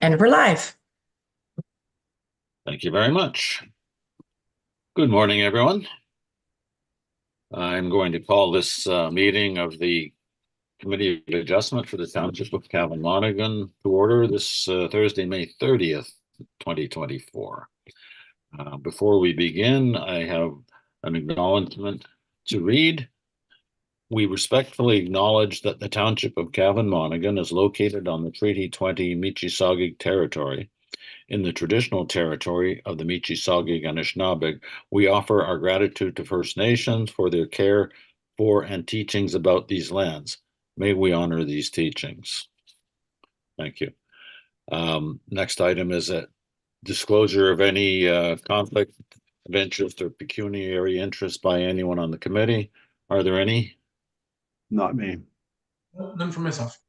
And we're live. Thank you very much. Good morning, everyone. I'm going to call this meeting of the Committee of Adjustment for the Township of Cavan Monaghan to order this Thursday, May 30th, 2024. Before we begin, I have an acknowledgement to read. We respectfully acknowledge that the Township of Cavan Monaghan is located on the Treaty 20 Michi-Saagiig territory. In the traditional territory of the Michi-Saagiig Anishinaabeg, we offer our gratitude to First Nations for their care for and teachings about these lands. May we honor these teachings. Thank you. Next item is a disclosure of any conflict of interest or pecuniary interest by anyone on the committee. Are there any? Not me. None for myself.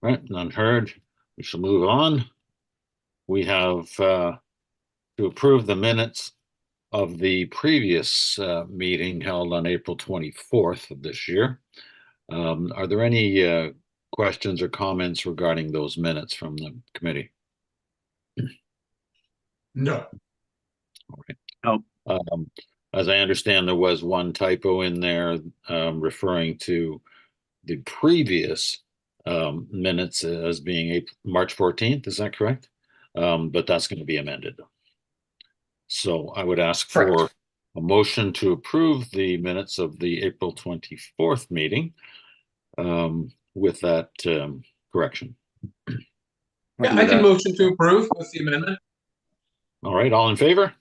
Right, none heard. We shall move on. We have to approve the minutes of the previous meeting held on April 24th of this year. Are there any questions or comments regarding those minutes from the committee? No. All right. Oh. As I understand, there was one typo in there referring to the previous minutes as being March 14th. Is that correct? But that's going to be amended. So I would ask for a motion to approve the minutes of the April 24th meeting with that correction. Yeah, I can motion to approve with the amendment. All right, all in favor?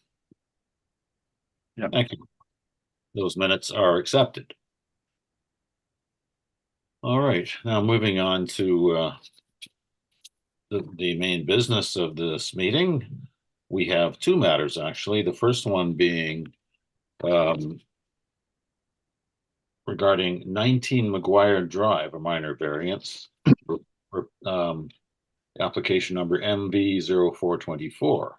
Yep. Thank you. Those minutes are accepted. All right, now moving on to the main business of this meeting. We have two matters, actually. The first one being regarding 19 McGuire Drive, a minor variance, application number MB0424.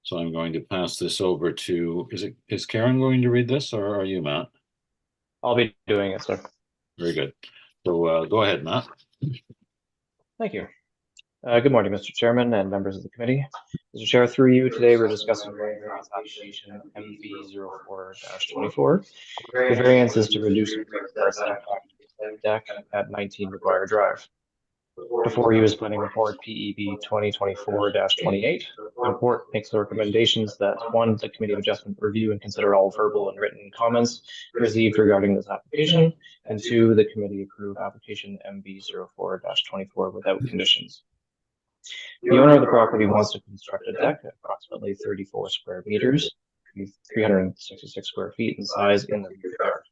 So I'm going to pass this over to, is Karen going to read this, or are you, Matt? I'll be doing it, sir. Very good. So go ahead, Matt. Thank you. Good morning, Mr. Chairman and members of the committee. Mr. Chair, through you, today we're discussing variance application MV04-24. The variance is to reduce the deck at 19 McGuire Drive. Before you is Planning Report PEB 2024-28. The report makes the recommendations that 1, the Committee of Adjustment review and consider all verbal and written comments received regarding this application, and 2, the committee approve application MB04-24 without conditions. The owner of the property wants to construct a deck at approximately 34 square meters, 366 square feet in size in the rear yard.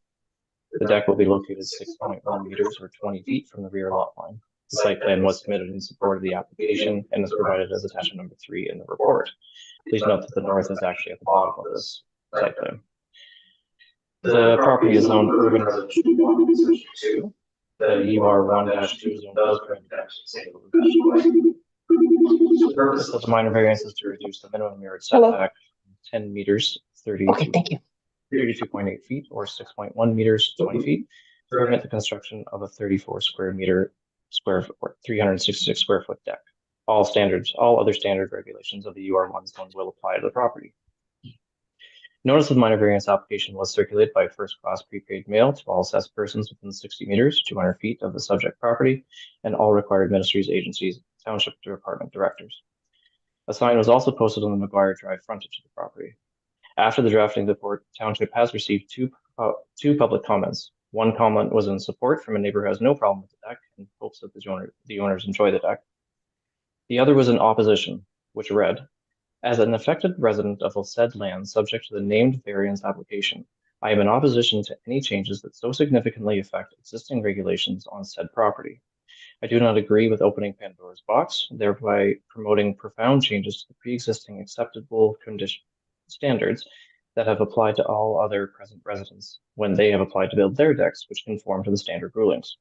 The deck will be located 6.1 meters or 20 feet from the rear lot line. The site plan was submitted in support of the application and is provided as attachment number 3 in the report. Please note that the north is actually at the bottom of this site plan. The property is zoned urban residential 2. The UR1-2 zone does permit the purpose of the minor variance is to reduce the minimum yard setback 10 meters, 32.8 feet, or 6.1 meters, 20 feet, to permit the construction of a 34 square meter or 366 square foot deck. All other standard regulations of the UR1 zone will apply to the property. Notice of minor variance application was circulated by first-class prepaid mail to all assessed persons within 60 meters, 200 feet of the subject property, and all required ministries, agencies, township department directors. A sign was also posted on the McGuire Drive frontage of the property. After the drafting of the report, township has received two public comments. One comment was in support from a neighbor who has no problem with the deck and hopes that the owners enjoy the deck. The other was in opposition, which read, as an affected resident of the said land subject to the named variance application, I am in opposition to any changes that so significantly affect existing regulations on said property. I do not agree with opening Pandora's box, thereby promoting profound changes to the pre-existing acceptable condition standards that have applied to all other present residents when they have applied to build their decks, which conform to the standard rulings.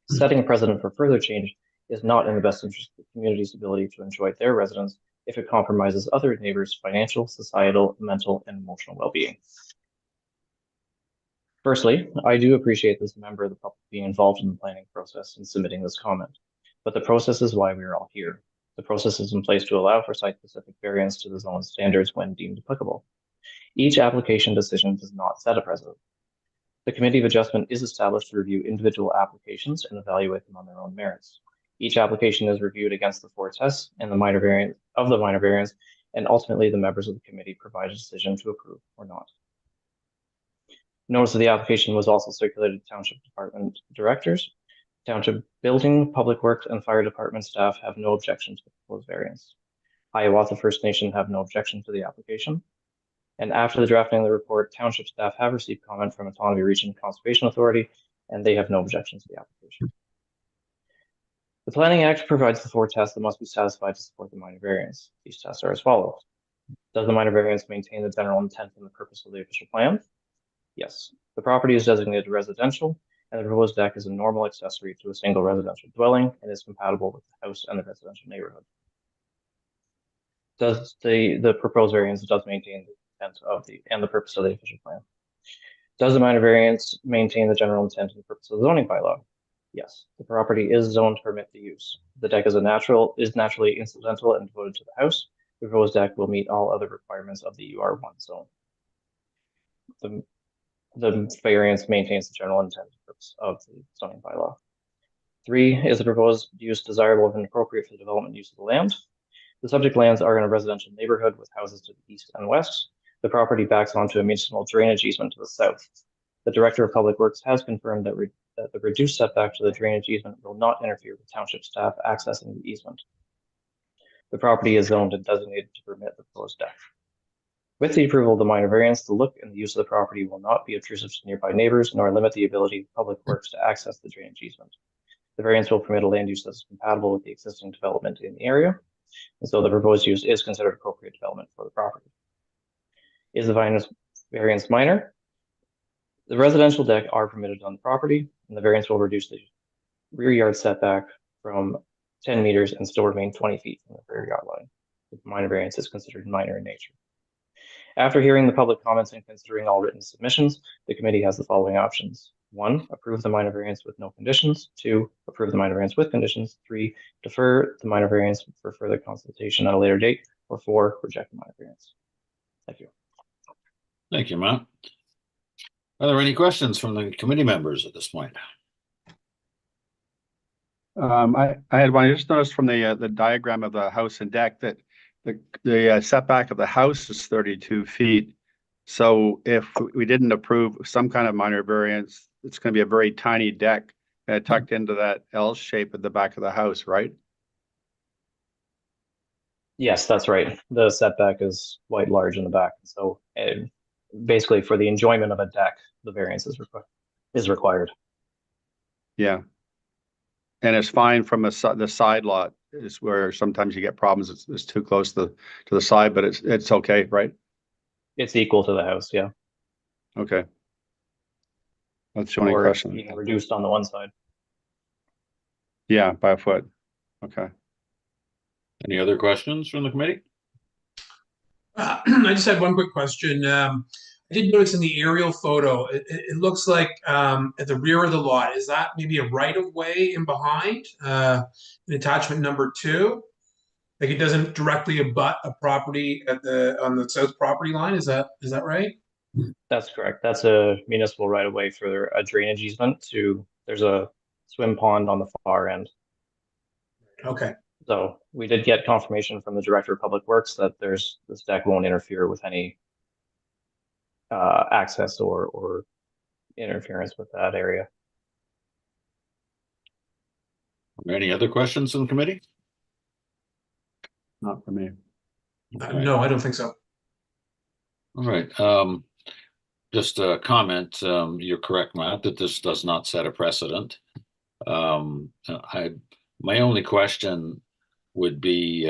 Setting a precedent for further change is not in the best interest of the community's ability to enjoy their residents if it compromises other neighbors' financial, societal, mental, and emotional well-being. Firstly, I do appreciate this member of the public being involved in the planning process and submitting this comment. but the process is why we are all here. The process is in place to allow for site-specific variance to the zone standards when deemed applicable. Each application decision does not set a precedent. The Committee of Adjustment is established to review individual applications and evaluate them on their own merits. Each application is reviewed against the 4 tests and the minor variance, and ultimately the members of the committee provide a decision to approve or not. Notice of the application was also circulated to Township Department directors. Township Building, Public Works, and Fire Department staff have no objection to the proposed variance. Hiawatha First Nation have no objection to the application. And after the drafting of the report, Township staff have received comment from Autonomy Region Conservation Authority, and they have no objections to the application. The Planning Act provides the 4 tests that must be satisfied to support the minor variance. These tests are as follows. Does the minor variance maintain the general intent and the purpose of the official plan? Yes. The property is designated residential, and the proposed deck is a normal accessory to a single residential dwelling and is compatible with the house and the residential neighborhood. Does the proposed variance does maintain the intent of the purpose of the official plan? Does the minor variance maintain the general intent and purpose of the zoning bylaw? Yes. The property is zoned to permit the use. The deck is naturally incidental and devoted to the house. The proposed deck will meet all other requirements of the UR1 zone. The variance maintains the general intent and purpose of the zoning bylaw. 3, is the proposed use desirable and appropriate for the development use of the land? The subject lands are in a residential neighborhood with houses to the east and west. The property backs onto a municipal drainage easement to the south. The Director of Public Works has confirmed that the reduced setback to the drainage easement will not interfere with township staff accessing the easement. The property is zoned and designated to permit the proposed deck. With the approval of the minor variance, the look and the use of the property will not be obtrusive to nearby neighbors nor limit the ability of Public Works to access the drainage easement. The variance will permit a land use that is compatible with the existing development in the area, and so the proposed use is considered appropriate development for the property. Is the variance minor? The residential deck are permitted on the property, and the variance will reduce the rear yard setback from 10 meters and still remain 20 feet from the rear yard line. The minor variance is considered minor in nature. After hearing the public comments and considering all written submissions, the committee has the following options. 1, approve the minor variance with no conditions. 2, approve the minor variance with conditions. 3, defer the minor variance for further consultation at a later date. Or 4, reject the minor variance. Thank you. Thank you, Matt. Are there any questions from the committee members at this point? I had one. I just noticed from the diagram of the house and deck that the setback of the house is 32 feet. So if we didn't approve some kind of minor variance, it's going to be a very tiny deck tucked into that L shape at the back of the house, right? Yes, that's right. The setback is quite large in the back. So basically for the enjoyment of a deck, the variance is required. Yeah. And it's fine from the side lot is where sometimes you get problems. It's too close to the side, but it's okay, right? It's equal to the house, yeah. Okay. That's the only Or question. even reduced on the one side. Yeah, by a foot. Okay. Any other questions from the committee? I just had one quick question. I did notice in the aerial photo, it looks like at the rear of the lot, is that maybe a right of way in behind? In attachment number 2, like it doesn't directly abut a property on the south property line. Is that right? That's correct. That's a municipal right of way for a drainage easement there's a swim pond on the far end. Okay. So we did get confirmation from the Director of Public Works that this deck won't interfere with any access or interference with that area. Any other questions from the committee? Not for me. No, I don't think so. All right. Just a comment. You're correct, Matt, that this does not set a precedent. My only question would be,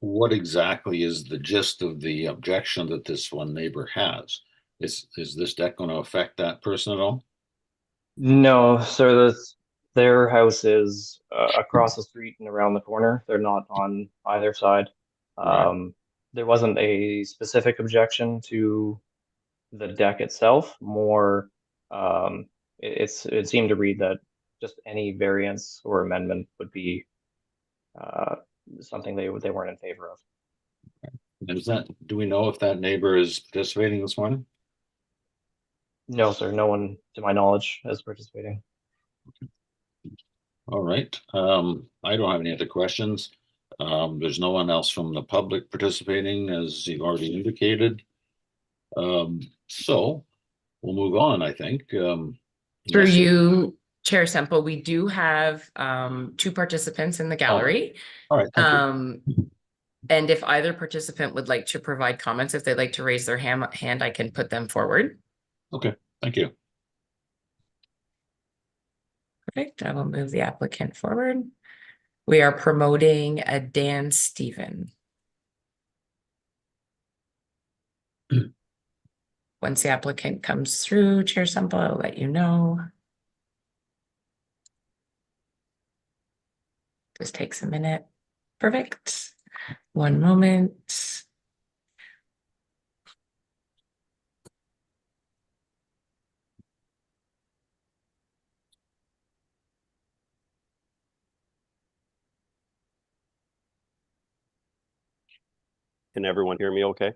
what exactly is the gist of the objection that this one neighbor has? Is this deck going to affect that person at all? No, so their house is across the street and around the corner. They're not on either side. Right. There wasn't a specific objection to the deck itself. More, it seemed to read that just any variance or amendment would be something they weren't in favor of. Do we know if that neighbor is participating this morning? No, sir, no one to my knowledge is participating. All right, I don't have any other questions. There's no one else from the public participating, as you've already indicated. So we'll move on, I think. Through unless- you, Chair Semple, we do have 2 participants in the gallery. All right, thank you. And if either participant would like to provide comments, if they'd like to raise their hand, I can put them forward. Okay, thank you. Perfect. I will move the applicant forward. We are promoting a Dan Stephen. Once the applicant comes through, Chair Semple, I'll let you know. Just takes a minute. Perfect. One moment. Can everyone hear me okay?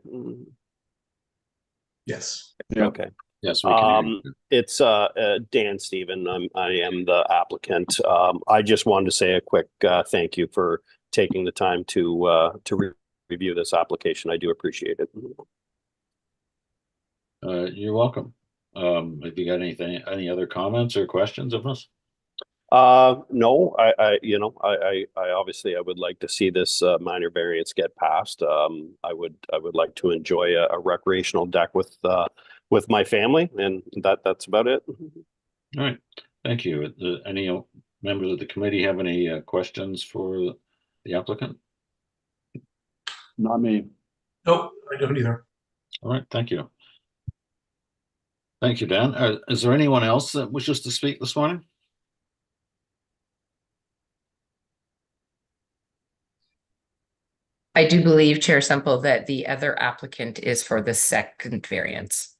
Yes. Yeah. Okay. Yes, we can hear you. It's Dan Stephen. I am the applicant. I just wanted to say a quick thank you for taking the time to review this application. I do appreciate it. You're welcome. Have you got any other comments or questions of us? No, I obviously I would like to see this minor variance get passed. I would like to enjoy a recreational deck with my family, and that's about it. All right, thank you. Any members of the committee have any questions for the applicant? Not me. Nope, I don't either. All right, thank you. Thank you, Dan. Is there anyone else that wishes to speak this morning? I do believe, Chair Semple, that the other applicant is for the second variance.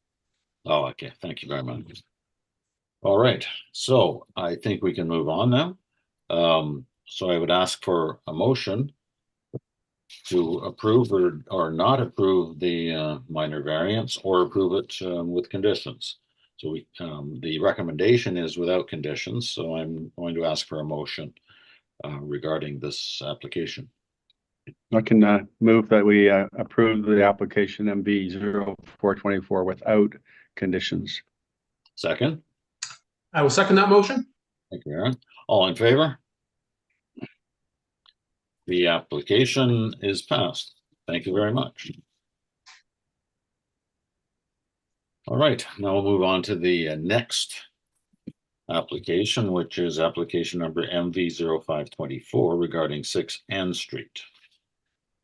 Oh, okay. Thank you very much. All right. So I think we can move on now. So I would ask for a motion to approve or not approve the minor variance, or approve it with conditions. So the recommendation is without conditions. So I'm going to ask for a motion regarding this application. I can move that we approve the application MV 0424 without conditions. Second. I will second that motion. Thank you, Aaron. All in favor? The application is passed. Thank you very much. All right, now we'll move on to the next application, which is application number MV 0524 regarding 6 Ann Street.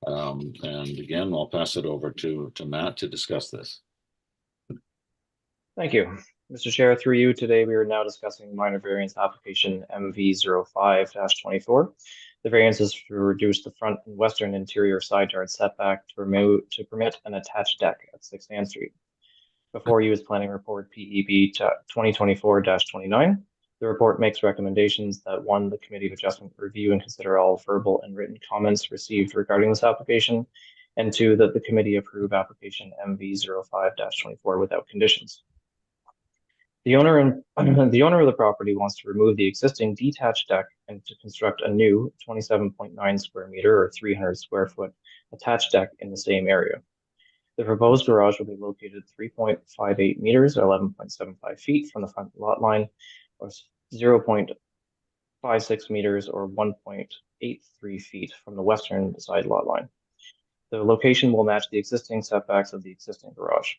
And again, I'll pass it over to Matt to discuss this. Thank you. Mr. Chair, through you, today we are now discussing minor variance application MV 05-24. The variance is to reduce the front and western interior side yard setback to permit an attached deck at 6 Ann Street. Before you is Planning Report PEB 2024-29. The report makes recommendations that 1, the Committee of Adjustment review and consider all verbal and written comments received regarding this application, and 2, that the committee approve application MV 05-24 without conditions. The owner of the property wants to remove the existing detached deck and to construct a new 27.9 square meter or 300 square foot attached deck in the same area. The proposed garage will be located 3.58 meters or 11.75 feet from the front lot line, or 0.56 meters or 1.83 feet from the western side lot line. The location will match the existing setbacks of the existing garage.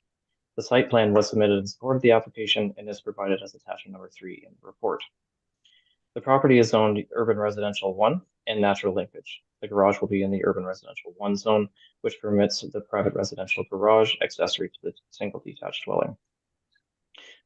The site plan was submitted in support of the application and is provided as attachment number 3 in the report. The property is zoned Urban Residential 1 and Natural Linkage. The garage will be in the Urban Residential 1 zone, which permits the private residential garage accessory to the single detached dwelling.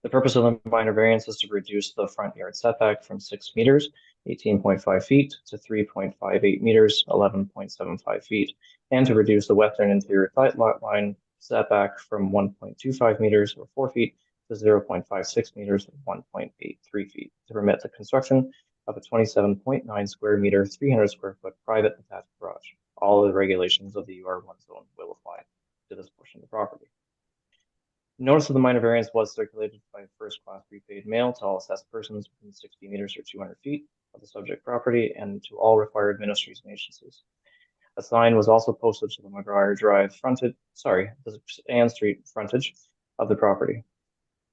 The purpose of the minor variance is to reduce the front yard setback from 6 meters, 18.5 feet, to 3.58 meters, 11.75 feet, and to reduce the western interior side lot line setback from 1.25 meters or 4 feet to 0.56 meters, 1.83 feet, to permit the construction of a 27.9 square meter, 300 square foot private attached garage. All of the regulations of the UR1 zone will apply to this portion of the property. Notice of the minor variance was circulated by first-class prepaid mail to all assessed persons within 60 meters or 200 feet of the subject property and to all required ministries and agencies. A sign was also posted to the McGuire Drive frontage, the Ann Street frontage of the property.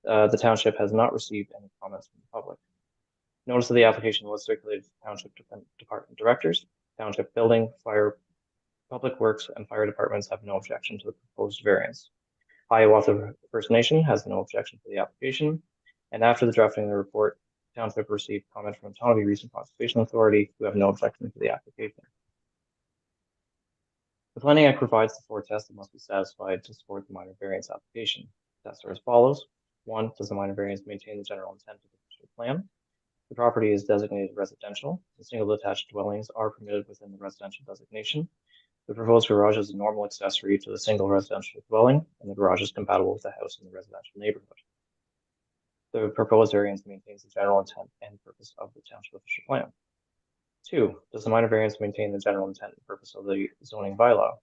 The township has not received any comments from the public. Notice of the application was circulated to township department directors. Township building, fire, public works, and fire departments have no objection to the proposed variance. Hiawatha First Nation has no objection to the application, and after the drafting of the report, township received comment from Tonawee Region Conservation Authority, who have no objection to the application. The Planning Act provides the 4 tests that must be satisfied to support the minor variance application. Tests are as follows. 1, does the minor variance maintain the general intent of the official plan? The property is designated residential. The single detached dwellings are permitted within the residential designation. The proposed garage is a normal accessory to the single residential dwelling, and the garage is compatible with the house in the residential neighborhood. The proposed variance maintains the general intent and purpose of the township official plan. 2, does the minor variance maintain the general intent and purpose of the zoning bylaw?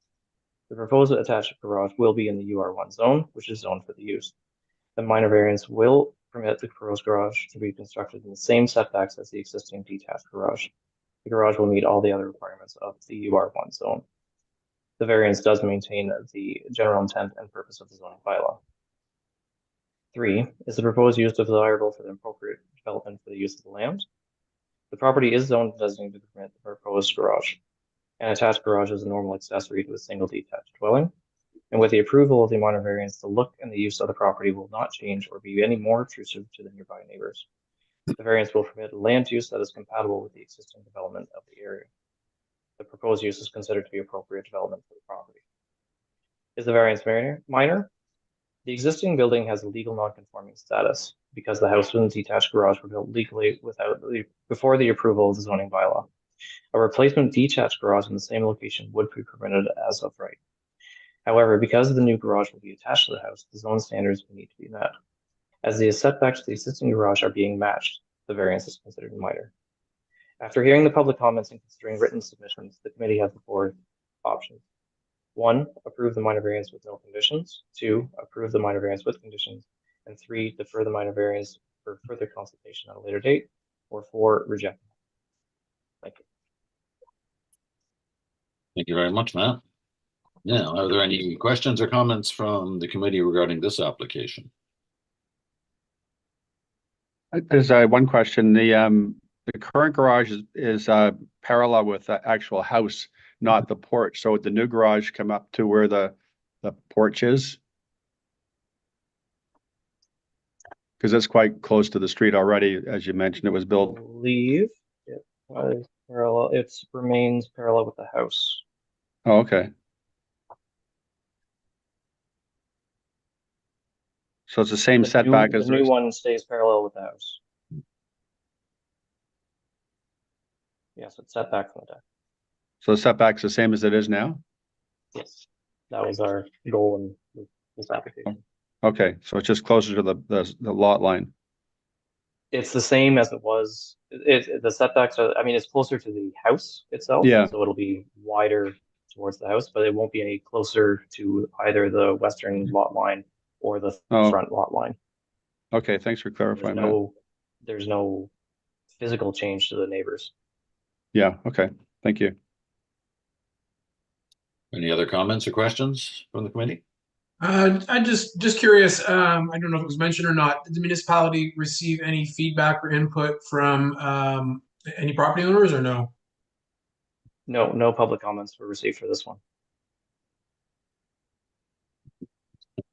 The proposed attached garage will be in the UR1 zone, which is zoned for the use. The minor variance will permit the proposed garage to be constructed in the same setbacks as the existing detached garage. The garage will meet all the other requirements of the UR1 zone. The variance does maintain the general intent and purpose of the zoning bylaw. 3, is the proposed use desirable for the appropriate development for the use of the land? The property is zoned designated to permit the proposed garage. An attached garage is a normal accessory to a single detached dwelling, and with the approval of the minor variance, the look and the use of the property will not change or be any more obtrusive to the nearby neighbors. The variance will permit land use that is compatible with the existing development of the area. The proposed use is considered to be appropriate development for the property. Is the variance minor? The existing building has a legal non-conforming status because the house and detached garage were built legally before the approval of the zoning bylaw. A replacement detached garage in the same location would be permitted as of right. However, because the new garage will be attached to the house, the zone standards will need to be met. As the setbacks to the existing garage are being matched, the variance is considered minor. After hearing the public comments and considering written submissions, the committee has the 4 options. 1, approve the minor variance with no conditions. 2, approve the minor variance with conditions. And 3, defer the minor variance for further consultation at a later date. Or 4, reject. Thank you. Thank you very much, Matt. Now, are there any questions or comments from the committee regarding this application? There's one question. The current garage is parallel with the actual house, not the porch. So would the new garage come up to where the porch is? Because it's quite close to the street already, as you mentioned, it was I built. believe it was parallel. It remains parallel with the house. Oh, okay. So it's the same setback as the new one stays parallel with the house. Yes, it's set back from the deck. So the setback's the same as it is now? Yes, that was our goal in this application. Okay, so it's just closer to the lot line. It's the same as it was. The setbacks are, I mean, it's closer to the house itself. Yeah. So it'll be wider towards the house, but it won't be any closer to either the western lot line or the front lot line. Okay, thanks for clarifying that. There's no physical change to the neighbors. Yeah, okay, thank you. Any other comments or questions from the committee? I just curious. I don't know if it was mentioned or not. Did the municipality receive any feedback or input from any property owners or no? No public comments were received for this one.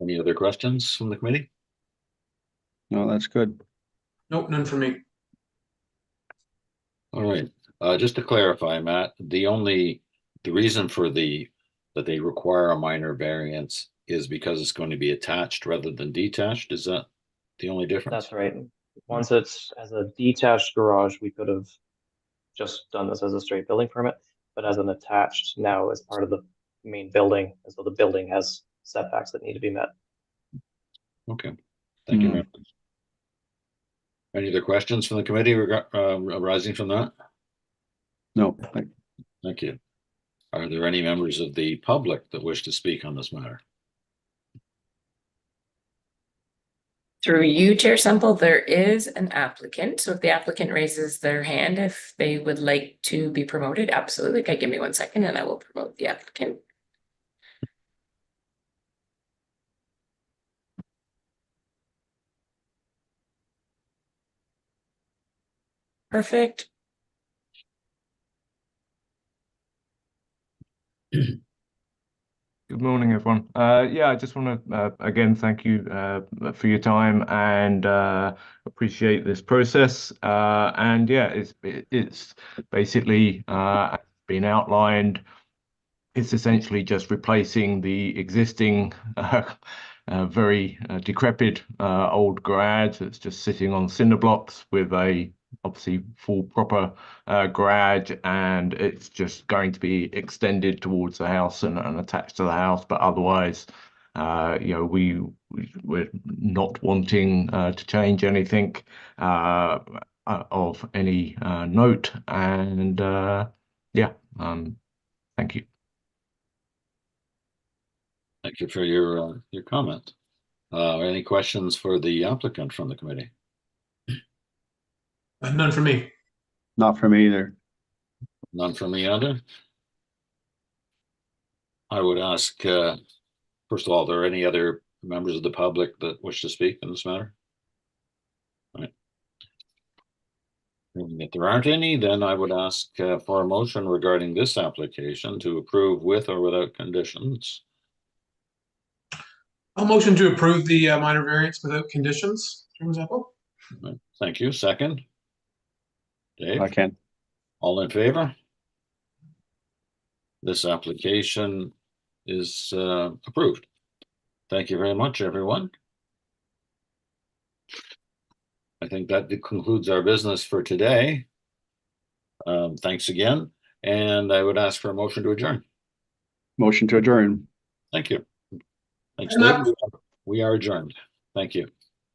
Any other questions from the committee? No, that's good. Nope, none for me. All right, just to clarify, Matt, the reason for that they require a minor variance is because it's going to be attached rather than detached. Is that the only difference? That's right. Once it's as a detached garage, we could have just done this as a straight building permit, but as an attached now as part of the main building, and so the building has setbacks that need to be met. Okay, Thank you very much. Any other questions from the committee arising from that? No, Thank you. Are there any members of the public that wish to speak on this matter? Through you, Chair Semple, there is an applicant. So if the applicant raises their hand, if they would like to be promoted, absolutely. Okay, give me 1 second and I will promote the applicant. Perfect. Good morning, everyone. Yeah, I just want to again thank you for your time and appreciate this process. And yeah, it's basically been outlined. It's essentially just replacing the existing very decrepit old garage that's just sitting on cinder blocks with a obviously full proper garage, and it's just going to be extended towards the house and attached to the house. But otherwise, you know, we're not wanting to change anything of any note. And yeah, thank you. Thank you for your comment. Any questions for the applicant from the committee? None for me. not for me either. None from me either. I would ask, first of all, are there any other members of the public that wish to speak in this matter? All right. If there aren't any, then I would ask for a motion regarding this application to approve with or without conditions. I'll motion to approve the minor variance without conditions. Chairman Zemple? Right. Thank you. Second. Dave? I can. All in favor? This application is approved. Thank you very much, everyone. I think that concludes our business for today. Thanks again, and I would ask for a motion to adjourn. Motion to adjourn. Thank you. Thanks, And Dave. We are adjourned. Thank you.